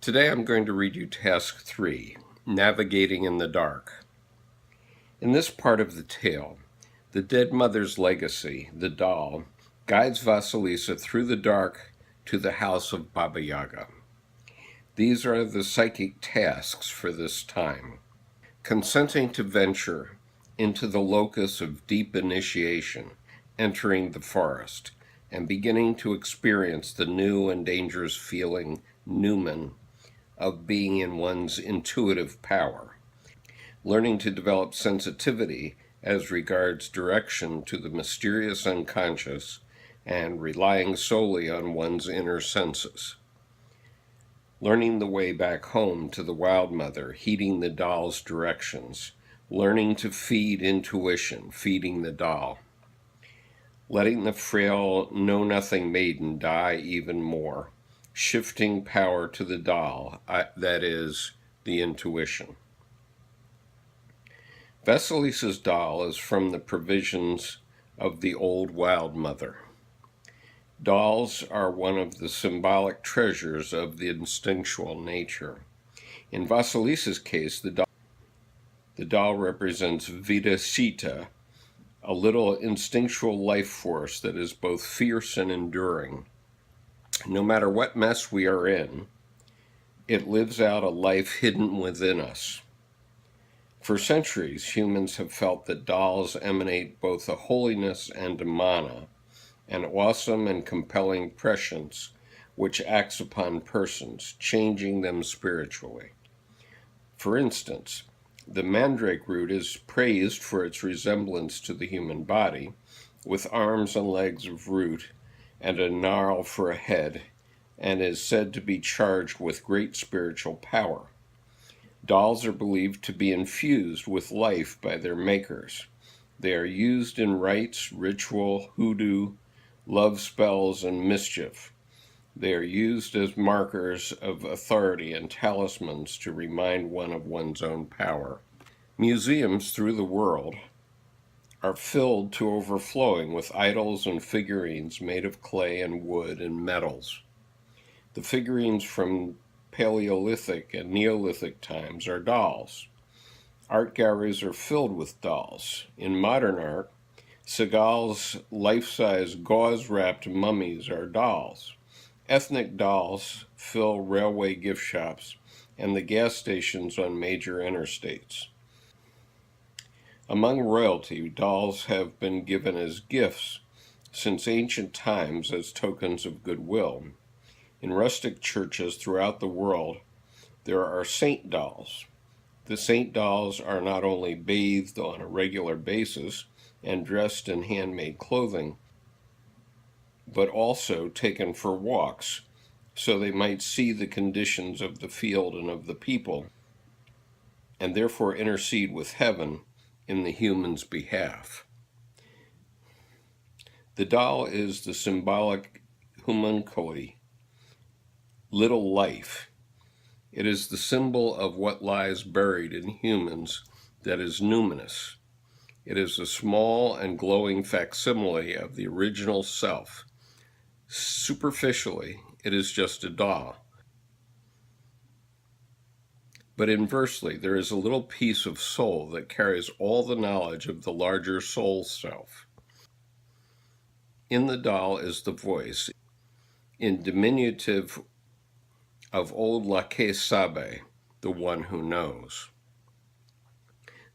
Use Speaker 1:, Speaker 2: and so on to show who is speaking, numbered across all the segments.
Speaker 1: Today I'm going to read you Task 3, Navigating in the Dark. In this part of the tale, the dead mother's legacy, the doll, guides Vasilisa through the dark to the house of Baba Yaga. These are the psychic tasks for this time. Consenting to venture into the locus of deep initiation, entering the forest, and beginning to experience the new and dangerous feeling, Newman, of being in one's intuitive power, learning to develop sensitivity as regards direction to the mysterious unconscious, and relying solely on one's inner senses. Learning the way back home to the wild mother, heeding the doll's directions, learning to feed intuition, feeding the doll. Letting the frail know-nothing maiden die even more, shifting power to the doll, that is, the intuition. Vasilisa's doll is from the provisions of the old wild mother. Dolls are one of the symbolic treasures of the instinctual nature. In Vasilisa's case, the doll represents Vidasita, a little instinctual life force that is both fierce and enduring. No matter what mess we are in, it lives out a life hidden within us. For centuries, humans have felt that dolls emanate both a holiness and a mana, an awesome and compelling prescience which acts upon persons, changing them spiritually. For instance, the mandrake root is praised for its resemblance to the human body, with arms and legs of root and a gnarl for a head, and is said to be charged with great spiritual power. Dolls are believed to be infused with life by their makers. They are used in rites, ritual, hoodoo, love spells, and mischief. They are used as markers of authority and talismans to remind one of one's own power. Museums through the world are filled to overflowing with idols and figurines made of clay and wood and metals. The figurines from Paleolithic and Neolithic times are dolls. Art galleries are filled with dolls. In modern art, Chagall's life-size gauze-wrapped mummies are dolls. Ethnic dolls fill railway gift shops and the gas stations on major interstates. Among royalty, dolls have been given as gifts since ancient times as tokens of goodwill. In rustic churches throughout the world, there are saint dolls. The saint dolls are not only bathed on a regular basis and dressed in handmade clothing, but also taken for walks, so they might see the conditions of the field and of the people, and therefore intercede with heaven in the human's behalf. The doll is the symbolic homunculi, little life. It is the symbol of what lies buried in humans that is numinous. It is a small and glowing facsimile of the original self. Superficially, it is just a doll. But inversely, there is a little piece of soul that carries all the knowledge of the larger soul self. In the doll is the voice, in diminutive, of old Lake Sabe, the one who knows.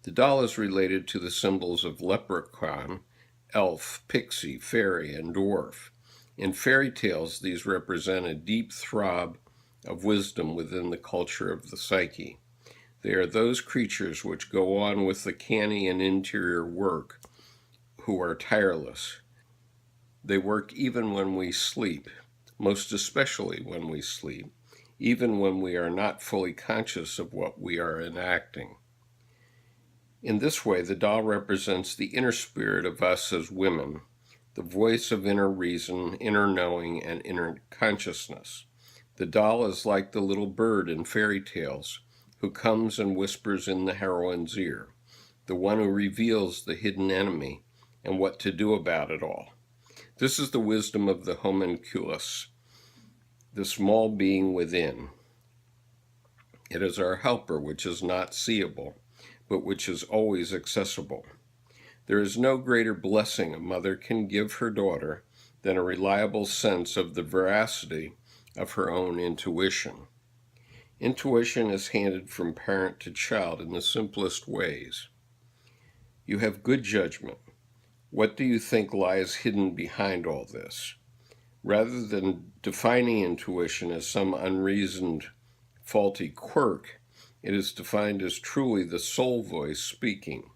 Speaker 1: The doll is related to the symbols of leprechaun, elf, pixie, fairy, and dwarf. In fairy tales, these represent a deep throb of wisdom within the culture of the psyche. They are those creatures which go on with the canny and interior work, who are tireless. They work even when we sleep, most especially when we sleep, even when we are not fully conscious of what we are enacting. In this way, the doll represents the inner spirit of us as women, the voice of inner reason, inner knowing, and inner consciousness. The doll is like the little bird in fairy tales who comes and whispers in the heroine's ear, the one who reveals the hidden enemy and what to do about it all. This is the wisdom of the homunculus, the small being within. It is our helper which is not seeable, but which is always accessible. There is no greater blessing a mother can give her daughter than a reliable sense of the veracity of her own intuition. Intuition is handed from parent to child in the simplest ways. You have good judgment. What do you think lies hidden behind all this? Rather than defining intuition as some unreasoned, faulty quirk, it is defined as truly the soul voice speaking.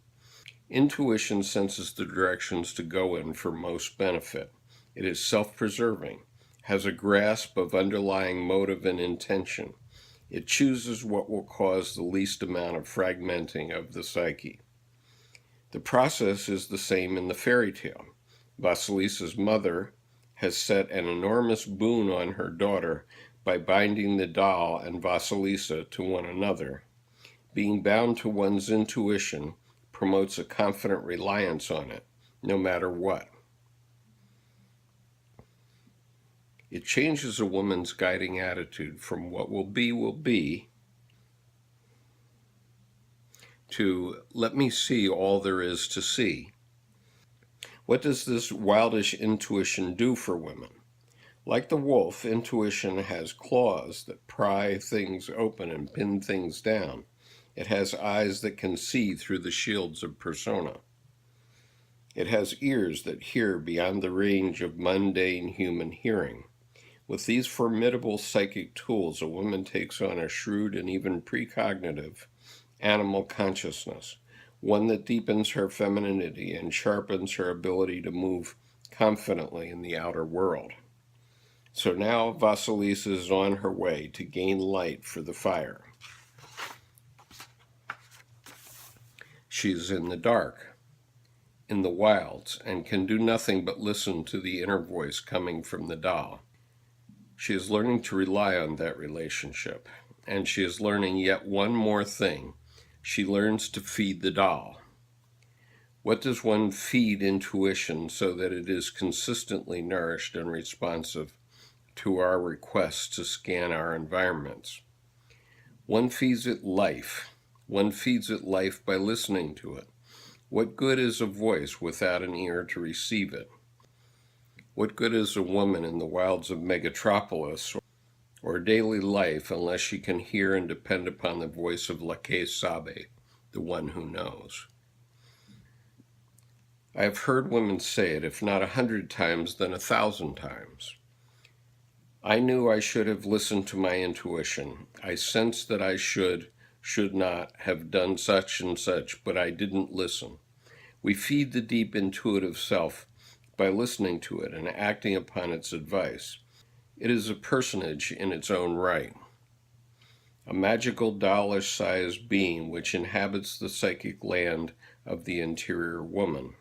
Speaker 1: Intuition senses the directions to go in for most benefit. It is self-preserving, has a grasp of underlying motive and intention. It chooses what will cause the least amount of fragmenting of the psyche. The process is the same in the fairy tale. Vasilisa's mother has set an enormous boon on her daughter by binding the doll and Vasilisa to one another. Being bound to one's intuition promotes a confident reliance on it, no matter what. It changes a woman's guiding attitude from what will be to let me see all there is to see. What does this wildish intuition do for women? Like the wolf, intuition has claws that pry things open and pin things down. It has eyes that can see through the shields of persona. It has ears that hear beyond the range of mundane human hearing. With these formidable psychic tools, a woman takes on a shrewd and even precognitive animal consciousness, one that deepens her femininity and sharpens her ability to move confidently in the outer world. So now Vasilisa is on her way to gain light for the fire. She is in the dark, in the wilds, and can do nothing but listen to the inner voice coming from the doll. She is learning to rely on that relationship, and she is learning yet one more thing. She learns to feed the doll. What does one feed intuition so that it is consistently nourished and responsive to our requests to scan our environments? One feeds it life. One feeds it life by listening to it. What good is a voice without an ear to receive it? What good is a woman in the wilds of Megatropolis or daily life unless she can hear and depend upon the voice of La Que Sabe, the one who knows? I have heard women say it, if not 100 times, then 1,000 times. I knew I should have listened to my intuition. I sensed that I should not have done such and such, but I didn't listen. We feed the deep intuitive self by listening to it and acting upon its advice. It is a personage in its own right, a magical dollar-sized being which inhabits the psychic land of the interior woman.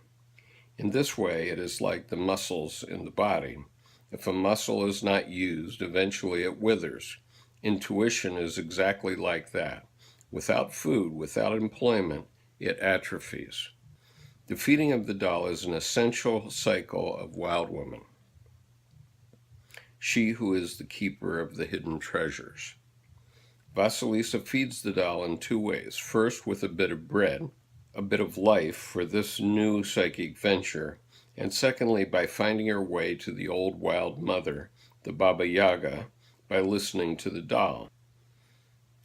Speaker 1: In this way, it is like the muscles in the body. If a muscle is not used, eventually it withers. Intuition is exactly like that. Without food, without employment, it atrophies. The feeding of the doll is an essential cycle of wild woman. She who is the keeper of the hidden treasures. Vasilisa feeds the doll in two ways. First, with a bit of bread, a bit of life for this new psychic venture, and secondly, by finding her way to the old wild mother, the Baba Yaga, by listening to the doll.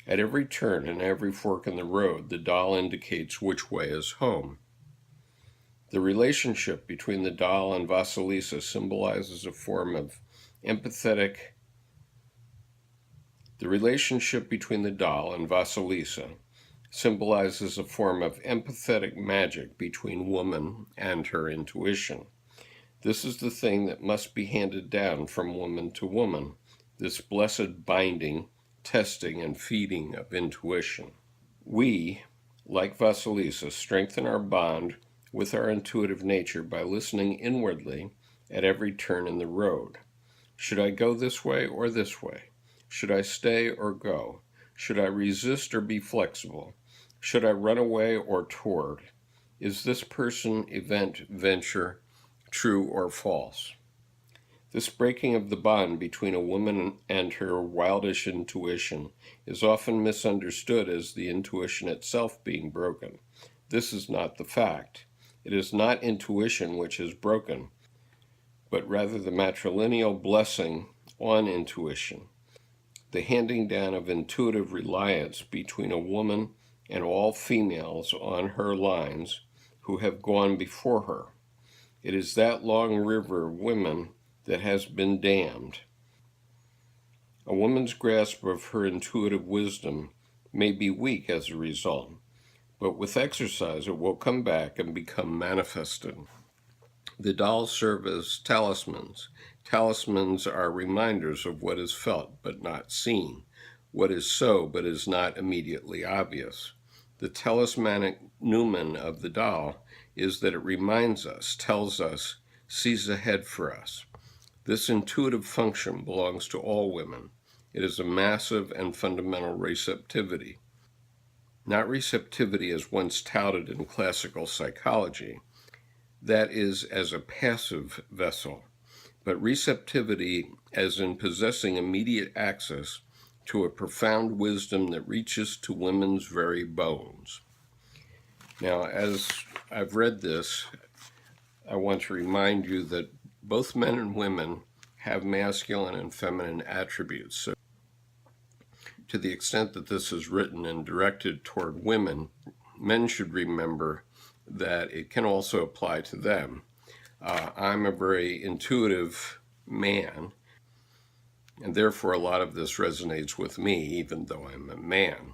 Speaker 1: At every turn and every fork in the road, the doll indicates which way is home. The relationship between the doll and Vasilisa symbolizes a form of empathetic. The relationship between the doll and Vasilisa symbolizes a form of empathetic magic between woman and her intuition. This is the thing that must be handed down from woman to woman, this blessed binding, testing, and feeding of intuition. We, like Vasilisa, strengthen our bond with our intuitive nature by listening inwardly at every turn in the road. Should I go this way or this way? Should I stay or go? Should I resist or be flexible? Should I run away or toward? Is this person, event, venture true or false? This breaking of the bond between a woman and her wildish intuition is often misunderstood as the intuition itself being broken. This is not the fact. It is not intuition which is broken, but rather the matrilineal blessing on intuition, the handing down of intuitive reliance between a woman and all females on her lines who have gone before her. It is that long river of women that has been dammed. A woman's grasp of her intuitive wisdom may be weak as a result, but with exercise it will come back and become manifested. The dolls serve as talismans. Talismans are reminders of what is felt but not seen, what is so but is not immediately obvious. The talismanic numen of the doll is that it reminds us, tells us, sees ahead for us. This intuitive function belongs to all women. It is a massive and fundamental receptivity. Not receptivity as once touted in classical psychology, that is as a passive vessel, but receptivity as in possessing immediate access to a profound wisdom that reaches to women's very bones. Now, as I've read this, I want to remind you that both men and women have masculine and feminine attributes. So to the extent that this is written and directed toward women, men should remember that it can also apply to them. I'm a very intuitive man, and therefore a lot of this resonates with me, even though I'm a man.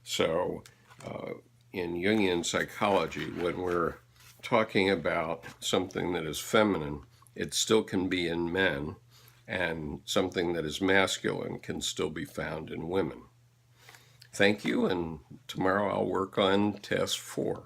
Speaker 1: So in Jungian psychology, when we're talking about something that is feminine, it still can be in men, and something that is masculine can still be found in women. Thank you, and tomorrow I'll work on task 4.